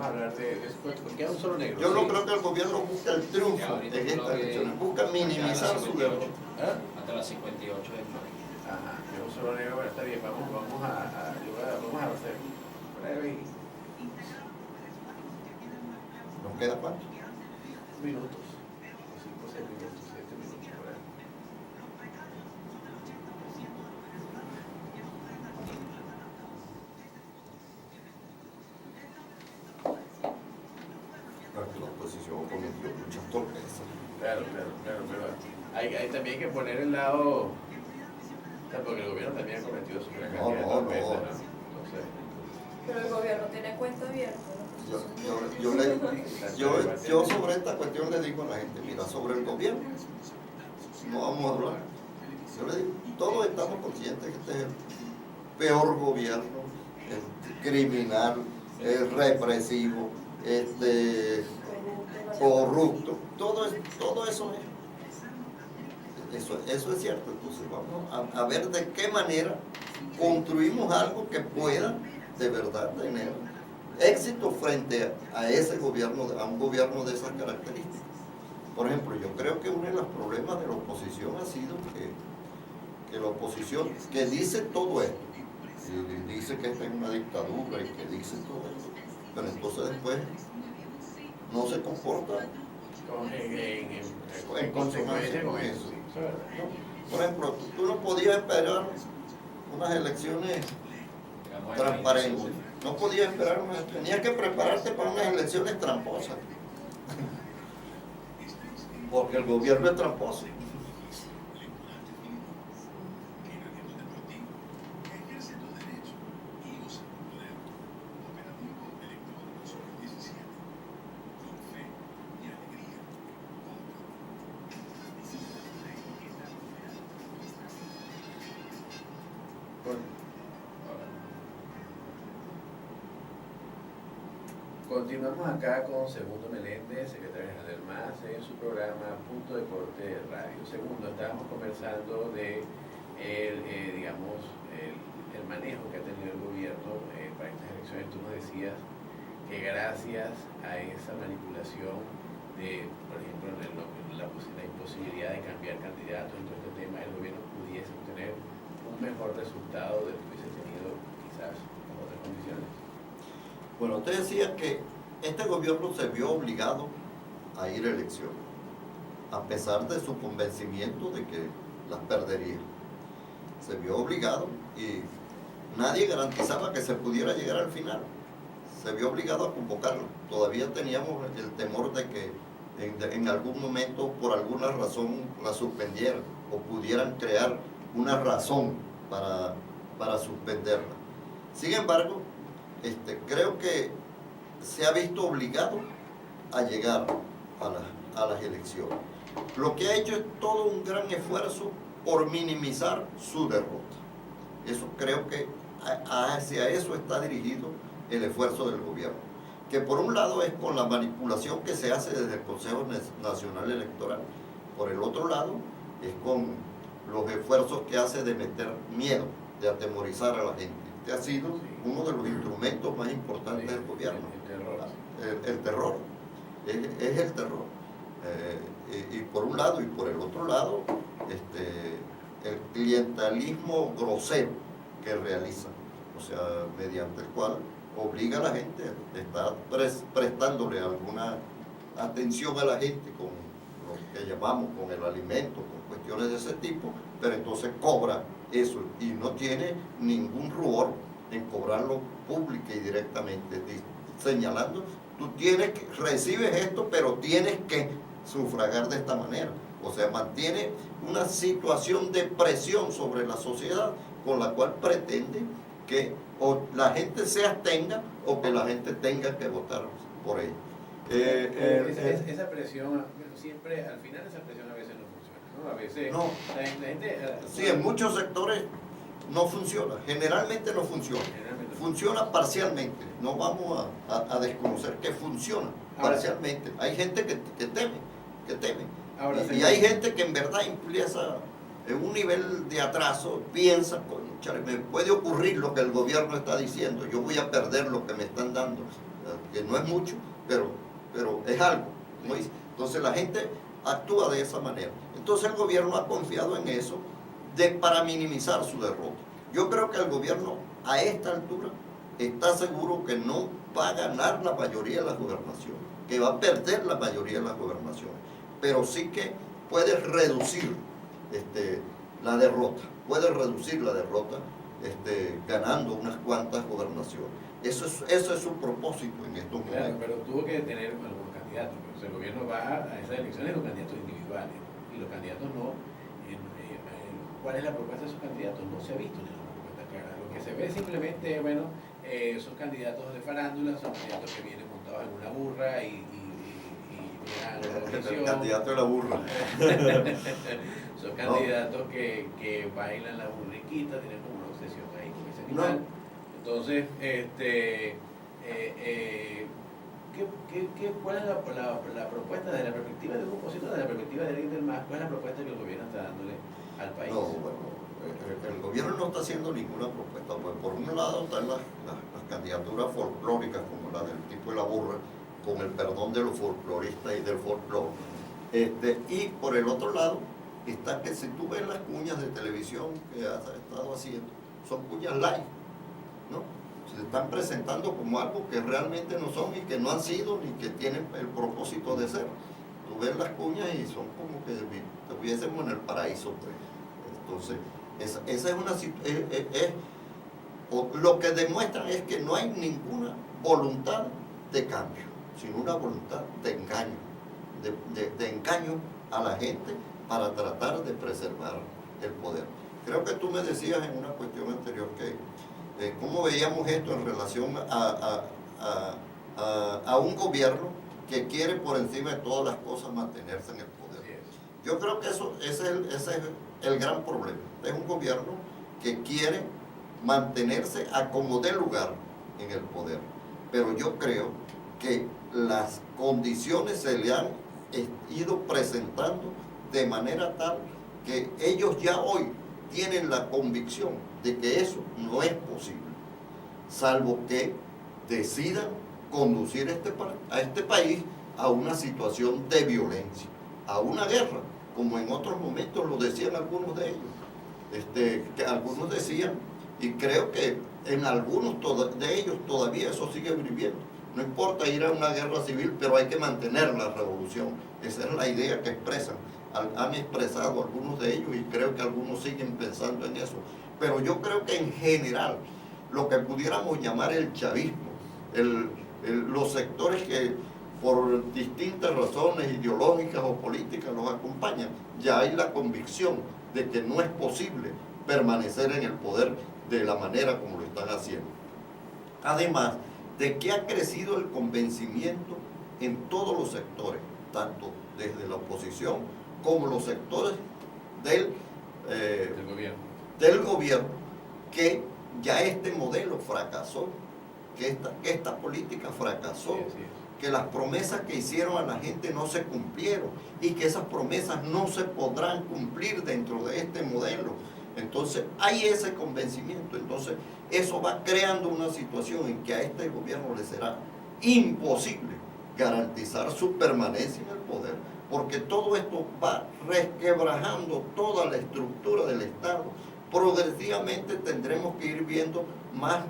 porque queda un solo negro. Yo no sí. creo que el gobierno busque el triunfo en esta elección, busca minimizar su derrota. Hasta las 58 de mayo. Ajá, queda un solo negro, bueno, está bien, vamos a hacer breve y ¿Nos queda cuánto? minutos, 5 o 6 minutos, 7 minutos por ahí. Porque la oposición cometió muchas torpezas. Claro, pero hay también que poner el lado, o sea, porque el gobierno también ha cometido su gran cantidad de torpezas, ¿no? Entonces, Pero el gobierno tiene cuenta abierta, ¿no? Yo sobre esta cuestión le digo a la gente, mira, sobre el gobierno no vamos a hablar. Yo le digo, todos estamos conscientes que este es el peor gobierno, criminal, represivo, corrupto, todo eso es cierto. Entonces vamos a ver de qué manera construimos algo que pueda de verdad tener éxito frente a ese gobierno, a un gobierno de esas características. Por ejemplo, yo creo que uno de los problemas de la oposición ha sido que la oposición, que dice todo esto, y dice que esta es una dictadura y que dice todo esto, pero entonces después no se comporta en consecuencia con eso. ¿No? Por ejemplo, tú no podías esperar unas elecciones transparentes. No podías esperar tenías que prepararte para unas elecciones tramposas. Porque el gobierno es tramposo. Ejerce tu derecho y usa tu poder. Operativo Elector 2017. Con fe y alegría. Continuamos acá con Segundo Meléndez, secretario general del MAS, en su programa Punto de Corte de Radio. Segundo, estábamos conversando de el manejo que ha tenido el gobierno para estas elecciones. Tú nos decías que gracias a esa manipulación de, por ejemplo, la imposibilidad de cambiar candidatos y todo este tema, el gobierno pudiese obtener un mejor resultado del que hubiese tenido quizás en otras condiciones. Bueno, te decía que este gobierno se vio obligado a ir a elecciones, a pesar de su convencimiento de que las perdería. Se vio obligado y nadie garantizaba que se pudiera llegar al final. Se vio obligado a convocarlo. Todavía teníamos el temor de que en algún momento, por alguna razón, la suspendieran o pudieran crear una razón para suspenderla. Sin embargo, creo que se ha visto obligado a llegar a las elecciones. Lo que ha hecho es todo un gran esfuerzo por minimizar su derrota. Eso creo que hacia eso está dirigido el esfuerzo del gobierno, que por un lado es con la manipulación que se hace desde el Consejo Nacional Electoral, por el otro lado es con los esfuerzos que hace de meter miedo de atemorizar a la gente. Este ha sido uno de los instrumentos más importantes del gobierno. El terror. Es el terror. Y por un lado, y por el otro lado, el clientelismo grosero que realiza, o sea, mediante el cual obliga a la gente, está prestándole alguna atención a la gente con lo que llamamos con el alimento, con cuestiones de ese tipo, pero entonces cobra eso y no tiene ningún rubor en cobrarlo pública y directamente, señalando, tú recibes esto, pero tienes que sufragar de esta manera. O sea, mantiene una situación de presión sobre la sociedad con la cual pretende que o la gente se abstenga o que la gente tenga que votar por ella. Esa presión, siempre, al final esa presión a veces no funciona, ¿no? A veces no. La gente... Sí, en muchos sectores no funciona, generalmente no funciona. Funciona parcialmente, no vamos a desconocer que funciona parcialmente. Hay gente que teme. Ahora, y hay gente que en verdad empieza en un nivel de atraso, piensa, me puede ocurrir lo que el gobierno está diciendo, yo voy a perder lo que me están dando, que no es mucho, pero es algo, ¿no? Entonces la gente actúa de esa manera. Entonces el gobierno ha confiado en eso para minimizar su derrota. Yo creo que el gobierno a esta altura está seguro que no va a ganar la mayoría de las gobernaciones, que va a perder la mayoría de las gobernaciones, pero sí que puede reducir la derrota, ganando unas cuantas gobernaciones. Eso es su propósito en estos momentos. Claro, pero tuvo que tener algunos candidatos. O sea, el gobierno va a esas elecciones con candidatos individuales y los candidatos no. ¿Cuál es la propuesta de esos candidatos? No se ha visto ninguna propuesta clara. Lo que se ve simplemente, bueno, son candidatos de farándula, son candidatos que vienen montados en una burra y el candidato de la burra. Son candidatos que bailan la burriquita, tienen como una obsesión ahí con ese animal. Entonces, ¿cuál es la propuesta desde la perspectiva de un opositor, desde la perspectiva de alguien del MAS? ¿Cuál es la propuesta que el gobierno está dándole al país? No, bueno, el gobierno no está haciendo ninguna propuesta. Pues por un lado están las candidaturas folclóricas, como la del tipo de la burra, con el perdón de los folcloristas y del folclore. Y por el otro lado está que si tú ves las cuñas de televisión que has estado haciendo, son cuñas light, ¿no? Se están presentando como algo que realmente no son y que no han sido ni que tienen el propósito de ser. Tú ves las cuñas y son como que estuviésemos en el paraíso, pues. Entonces, esa es una situación. Lo que demuestran es que no hay ninguna voluntad de cambio, sino una voluntad de engaño, de engaño a la gente para tratar de preservar el poder. Creo que tú me decías en una cuestión anterior que cómo veíamos esto en relación a un gobierno que quiere por encima de todas las cosas mantenerse en el poder. Yo creo que ese es el gran problema. Es un gobierno que quiere mantenerse a como dé lugar en el poder. Pero yo creo que las condiciones se le han ido presentando de manera tal que ellos ya hoy tienen la convicción de que eso no es posible, salvo que decidan conducir a este país a una situación de violencia, a una guerra, como en otros momentos lo decían algunos de ellos. Que algunos decían, y creo que en algunos de ellos todavía eso sigue viviendo. No importa ir a una guerra civil, pero hay que mantener la revolución. Esa es la idea que expresan. Han expresado algunos de ellos y creo que algunos siguen pensando en eso. Pero yo creo que en general, lo que pudiéramos llamar el chavismo, los sectores que por distintas razones ideológicas o políticas los acompañan, ya hay la convicción de que no es posible permanecer en el poder de la manera como lo están haciendo. Además de que ha crecido el convencimiento en todos los sectores, tanto desde la oposición como los sectores del gobierno, que ya este modelo fracasó, que esta política fracasó, que las promesas que hicieron a la gente no se cumplieron y que esas promesas no se podrán cumplir dentro de este modelo. Entonces hay ese convencimiento. Entonces eso va creando una situación en que a este gobierno le será imposible garantizar su permanencia en el poder, porque todo esto va resquebrajando toda la estructura del Estado. Progresivamente tendremos que ir viendo más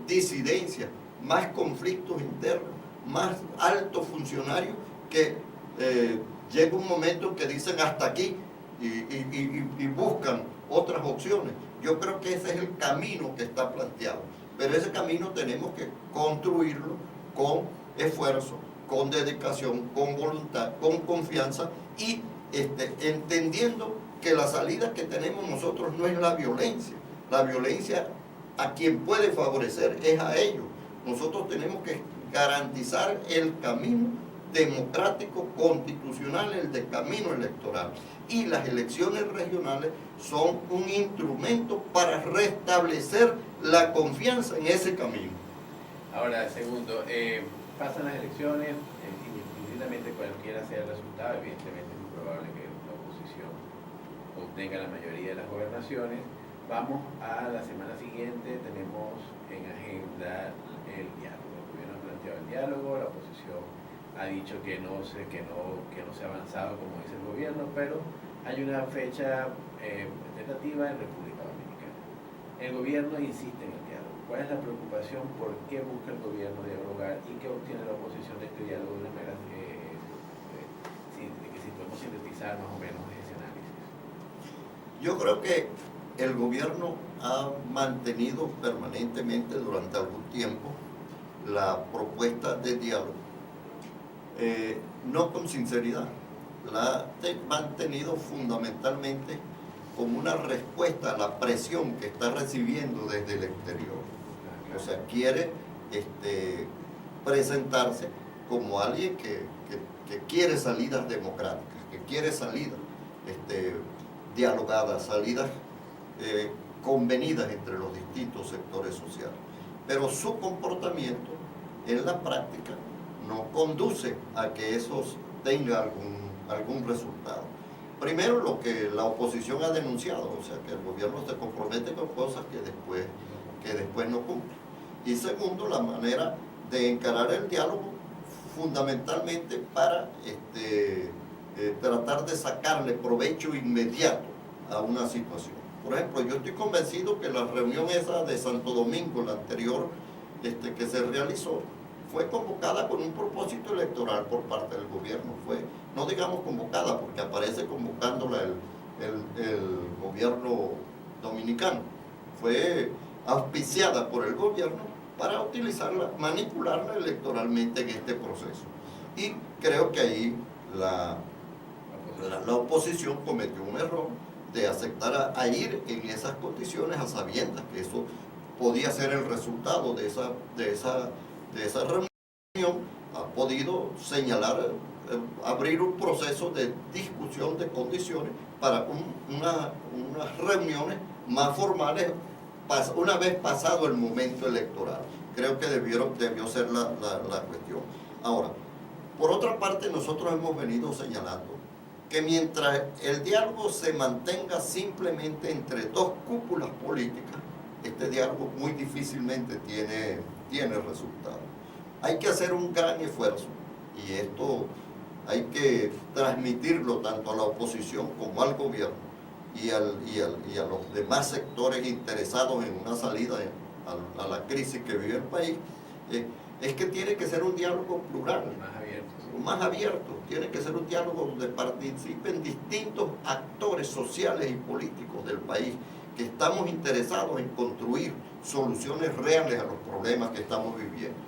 disidencias, más conflictos internos, más altos funcionarios que llega un momento en que dicen hasta aquí y buscan otras opciones. Yo creo que ese es el camino que está planteado, pero ese camino tenemos que construirlo con esfuerzo, con dedicación, con voluntad, con confianza y entendiendo que la salida que tenemos nosotros no es la violencia. La violencia a quien puede favorecer es a ellos. Nosotros tenemos que garantizar el camino democrático, constitucional, el de camino electoral. Y las elecciones regionales son un instrumento para restablecer la confianza en ese camino. Ahora, segundo, pasan las elecciones, indistintamente cualquiera sea el resultado, evidentemente es muy probable que la oposición obtenga la mayoría de las gobernaciones. Vamos a la semana siguiente, tenemos en agenda el diálogo. El gobierno ha planteado el diálogo, la oposición ha dicho que no se ha avanzado como dice el gobierno, pero hay una fecha tentativa en República Dominicana. El gobierno insiste en el diálogo. ¿Cuál es la preocupación? ¿Por qué busca el gobierno dialogar? ¿Y qué obtiene la oposición de este diálogo? De una manera que si podemos sintetizar más o menos ese análisis. Yo creo que el gobierno ha mantenido permanentemente durante algún tiempo la propuesta de diálogo, no con sinceridad, la ha mantenido fundamentalmente como una respuesta a la presión que está recibiendo desde el exterior. O sea, quiere presentarse como alguien que quiere salidas democráticas, que quiere salidas dialogadas, salidas convenidas entre los distintos sectores sociales. Pero su comportamiento en la práctica no conduce a que eso tenga algún resultado. Primero, lo que la oposición ha denunciado, o sea, que el gobierno se compromete con cosas que después no cumple. Y segundo, la manera de encarar el diálogo fundamentalmente para tratar de sacarle provecho inmediato a una situación. Por ejemplo, yo estoy convencido que la reunión esa de Santo Domingo, la anterior que se realizó, fue convocada con un propósito electoral por parte del gobierno. No digamos convocada, porque aparece convocándola el gobierno dominicano. Fue auspiciada por el gobierno para utilizarla, manipularla electoralmente en este proceso. Y creo que ahí la oposición cometió un error de aceptar a ir en esas condiciones a sabiendas que eso podía ser el resultado de esa reunión. Ha podido señalar, abrir un proceso de discusión de condiciones para unas reuniones más formales una vez pasado el momento electoral. Creo que debió ser la cuestión. Ahora, por otra parte, nosotros hemos venido señalando que mientras el diálogo se mantenga simplemente entre dos cúpulas políticas, este diálogo muy difícilmente tiene resultado. Hay que hacer un gran esfuerzo, y esto hay que transmitirlo tanto a la oposición como al gobierno y a los demás sectores interesados en una salida a la crisis que vive el país. Es que tiene que ser un diálogo plural, más abierto. Tiene que ser un diálogo donde participen distintos actores sociales y políticos del país, que estamos interesados en construir soluciones reales a los problemas que estamos viviendo.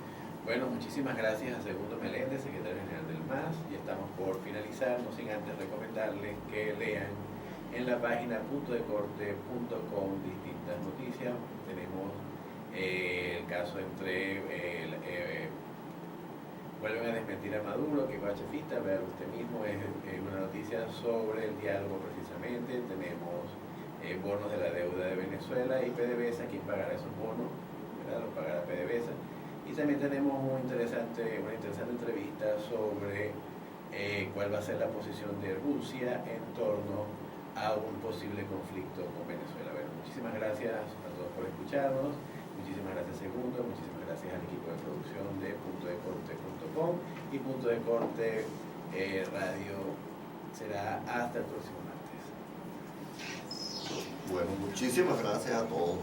Bueno, muchísimas gracias a Segundo Meléndez, secretario general del MAS, y estamos por finalizar, no sin antes recomendarles que lean en la página puntodecorte.com distintas noticias. Tenemos el caso vuelven a desmentir a Maduro, que es pachefista, vea usted mismo, es una noticia sobre el diálogo precisamente. Tenemos bonos de la deuda de Venezuela y PDVSA, ¿quién pagará esos bonos? ¿Verdad? Lo pagará PDVSA. Y también tenemos una interesante entrevista sobre cuál va a ser la posición de Rusia en torno a un posible conflicto con Venezuela. Bueno, muchísimas gracias a todos por escucharnos, muchísimas gracias Segundo, muchísimas gracias al equipo de producción de puntodecorte.com y Punto de Corte Radio. Será hasta el próximo martes. Bueno, muchísimas gracias a todos.